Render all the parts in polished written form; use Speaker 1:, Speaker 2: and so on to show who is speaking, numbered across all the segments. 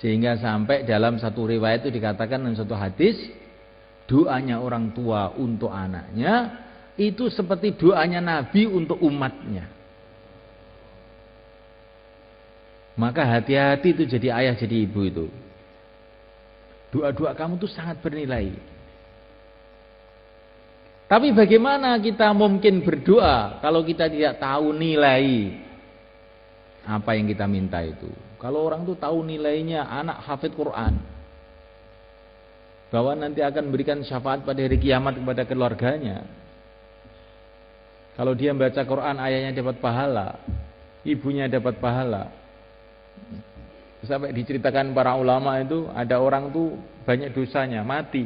Speaker 1: Sehingga sampai dalam satu riwayat itu dikatakan dalam satu hadis, doanya orang tua untuk anaknya itu seperti doanya Nabi untuk umatnya. Maka hati-hati itu jadi ayah jadi ibu itu. Doa-doa kamu itu sangat bernilai. Tapi bagaimana kita mungkin berdoa kalau kita tidak tahu nilai apa yang kita minta itu? Kalau orang itu tahu nilainya anak hafid Quran, bahwa nanti akan memberikan syafaat pada hari kiamat kepada keluarganya. Kalau dia membaca Quran, ayahnya dapat pahala, ibunya dapat pahala. Sampai diceritakan para ulama itu ada orang tuh banyak dosanya, mati,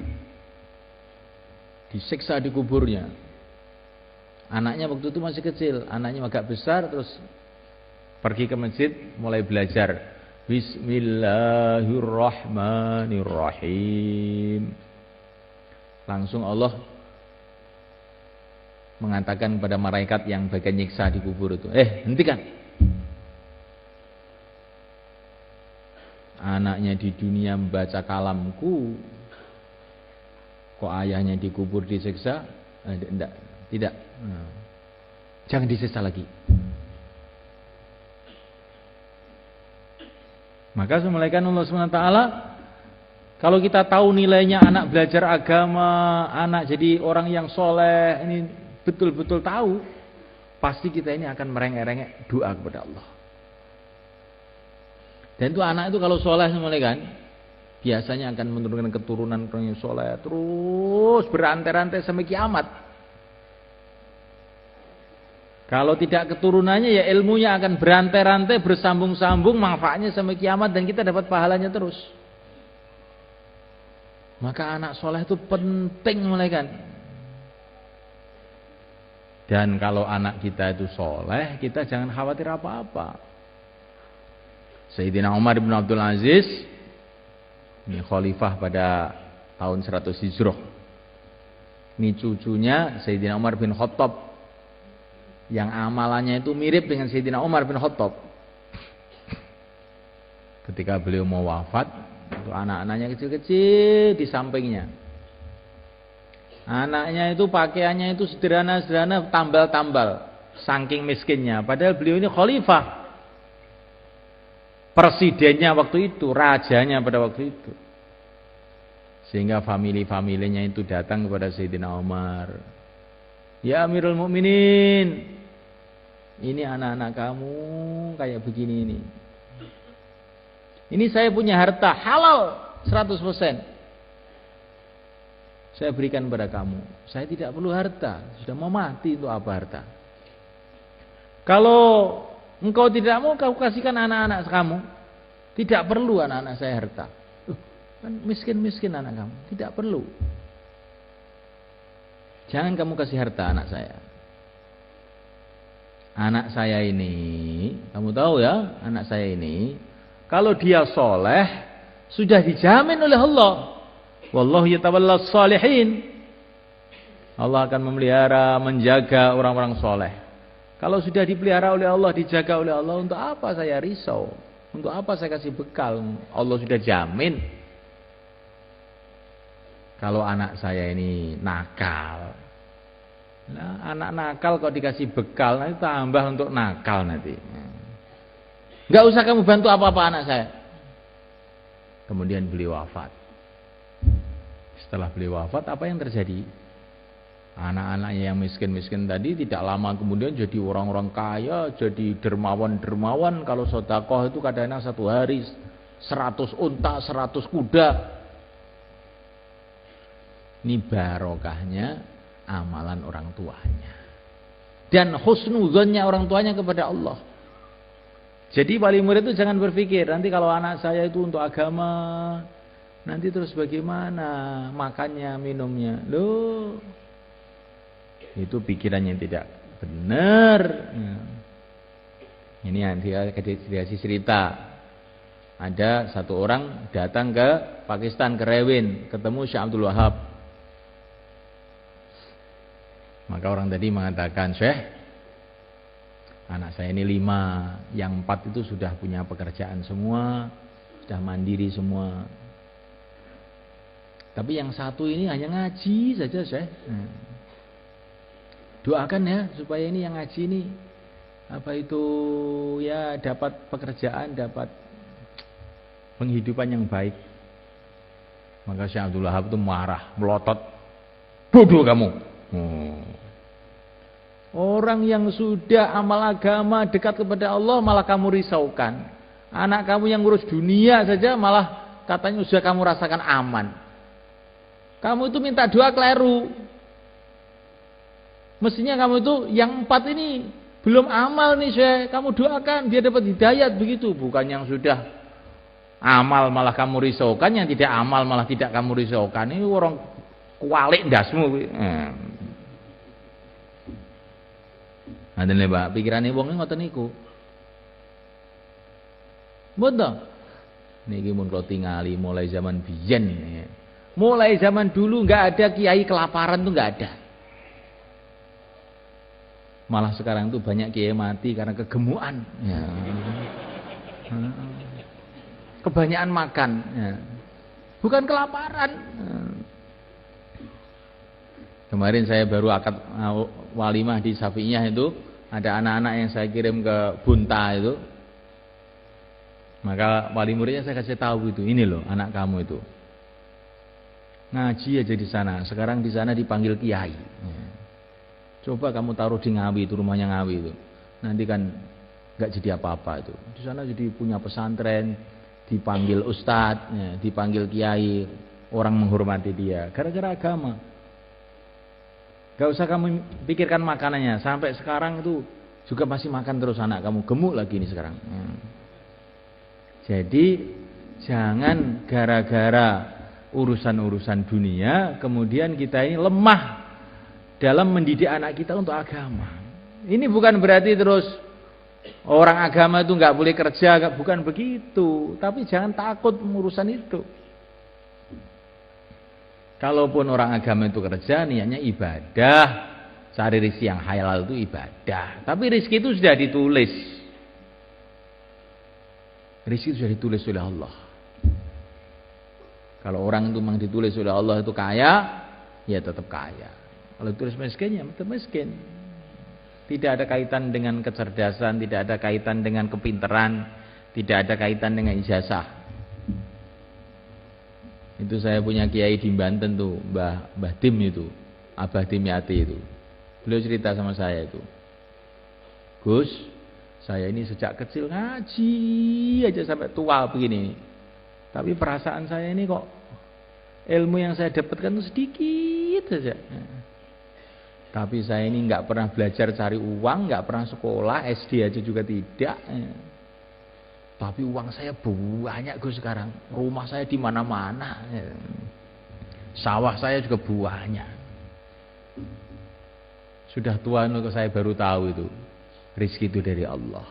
Speaker 1: disiksa di kuburnya. Anaknya waktu itu masih kecil, anaknya agak besar, terus pergi ke masjid mulai belajar Bismillahirrahmanirrahim. Langsung Allah mengatakan kepada malaikat yang bagian nyiksa di kubur itu, hentikan. Anaknya di dunia membaca kalamku, kok ayahnya dikubur disiksa? Tidak. Jangan disiksa lagi. Maka semulaikan Allah SWT, kalau kita tahu nilainya anak belajar agama, anak jadi orang yang soleh, ini betul-betul tahu, pasti kita ini akan merengek-rengek doa kepada Allah. Dan itu anak itu kalau soleh semulaikan, biasanya akan menurunkan keturunan orang yang soleh, terus berantai-rantai sampai kiamat. Kalau tidak keturunannya ya ilmunya akan berantai-rantai, bersambung-sambung, manfaatnya sampai kiamat dan kita dapat pahalanya terus. Maka anak soleh itu penting mulaikan. Dan kalau anak kita itu soleh, kita jangan khawatir apa-apa. Sayyidina Umar bin Abdul Aziz, ini khalifah pada tahun 100 Hijrah. Ini cucunya Sayyidina Umar bin Khattab, yang amalannya itu mirip dengan Sayyidina Umar bin Khattab. Ketika beliau mau wafat, itu anak-anaknya kecil-kecil di sampingnya. Anaknya itu pakaiannya itu sederhana-sederhana, tambal-tambal, saking miskinnya. Padahal beliau ini khalifah, presidennya waktu itu, rajanya pada waktu itu. Sehingga family-familinya itu datang kepada Sayyidina Umar. Ya Amirul Mukminin, ini anak-anak kamu kayak begini ini. Ini saya punya harta halal 100%. Saya berikan kepada kamu. Saya tidak perlu harta, sudah mau mati untuk apa harta? Kalau engkau tidak mau, kau kasihkan anak-anak kamu. Tidak perlu anak-anak saya harta. Kan miskin-miskin anak kamu, tidak perlu. Jangan kamu kasih harta anak saya. Anak saya ini, kamu tahu ya, anak saya ini, kalau dia soleh, sudah dijamin oleh Allah. Wallahu yatawallas shalihin. Allah akan memelihara, menjaga orang-orang soleh. Kalau sudah dipelihara oleh Allah, dijaga oleh Allah, untuk apa saya risau? Untuk apa saya kasih bekal? Allah sudah jamin. Kalau anak saya ini nakal, nah, anak nakal kok dikasih bekal, nanti tambah untuk nakal nanti. Enggak usah kamu bantu apa-apa anak saya. Kemudian beliau wafat. Setelah beliau wafat, apa yang terjadi? Anak-anaknya yang miskin-miskin tadi tidak lama kemudian jadi orang-orang kaya, jadi dermawan-dermawan. Kalau sedekah itu kadang-kadang satu hari 100 unta, 100 kuda. Ini barokahnya amalan orang tuanya. Dan husnuzonnya orang tuanya kepada Allah. Jadi wali murid itu jangan berpikir, nanti kalau anak saya itu untuk agama, nanti terus bagaimana makannya, minumnya. Loh, itu pikiran yang tidak benar. Ini yang dikasih cerita. Ada satu orang datang ke Pakistan, ke Rewin, ketemu Syekh Abdul Wahab. Maka orang tadi mengatakan, Syekh, anak saya ini 5, yang 4 itu sudah punya pekerjaan semua, sudah mandiri semua. Tapi yang satu ini hanya ngaji saja, Syekh. Doakan ya supaya ini yang ngaji ini ya dapat pekerjaan, dapat penghidupan yang baik. Maka Syekh Abdul Wahab itu marah, melotot. Bodoh kamu. Orang yang sudah amal agama dekat kepada Allah malah kamu risaukan. Anak kamu yang ngurus dunia saja malah katanya sudah kamu rasakan aman. Kamu itu minta doa keliru. Mestinya kamu itu yang 4 ini belum amal nih, Syekh. Kamu doakan dia dapat hidayat begitu, bukan yang sudah amal malah kamu risaukan, yang tidak amal malah tidak kamu risaukan. Ini orang kualik ndasmu. Nanti nih, Pak, pikirannya wong ngoten niku. Betul. Niki mun kula tingali mulai zaman biyen. Mulai zaman dulu nggak ada kiai kelaparan tuh nggak ada. Malah sekarang tuh banyak kiai mati karena kegemukan. Ya. Kebanyakan makan. Ya. Bukan kelaparan. Kemarin saya baru akad walimah di Safi'iyah itu, ada anak-anak yang saya kirim ke Bunta itu. Maka wali muridnya saya kasih tahu itu, ini loh anak kamu itu. Ngaji aja di sana. Sekarang di sana dipanggil kiai. Coba kamu taruh di Ngawi itu, rumahnya Ngawi itu. Nanti kan nggak jadi apa-apa itu. Di sana jadi punya pesantren, dipanggil ustadz, dipanggil kiai, orang menghormati dia. Gara-gara agama. Gak usah kamu pikirkan makanannya. Sampai sekarang itu juga masih makan terus anak kamu. Gemuk lagi ini sekarang. Jadi jangan gara-gara urusan-urusan dunia kemudian kita ini lemah dalam mendidik anak kita untuk agama. Ini bukan berarti terus orang agama itu nggak boleh kerja, bukan begitu. Tapi jangan takut urusan itu. Kalaupun orang agama itu kerja, niatnya ibadah, cari rezeki yang halal itu ibadah. Tapi rezeki itu sudah ditulis. Rezeki itu sudah ditulis oleh Allah. Kalau orang itu memang ditulis oleh Allah itu kaya, ya tetap kaya. Kalau ditulis miskin, ya tetap miskin. Tidak ada kaitan dengan kecerdasan, tidak ada kaitan dengan kepintaran, tidak ada kaitan dengan ijazah. Itu saya punya kiai di Banten tuh, Mbah Dim itu, Abah Dimyati itu. Beliau cerita sama saya itu, Gus, saya ini sejak kecil ngaji aja sampai tua begini. Tapi perasaan saya ini kok ilmu yang saya dapatkan itu sedikit saja. Tapi saya ini nggak pernah belajar cari uang, nggak pernah sekolah, SD aja juga tidak. Tapi uang saya banyak Gus sekarang. Rumah saya di mana-mana. Sawah saya juga banyak. Sudah tua saya baru tahu itu. Rezeki itu dari Allah.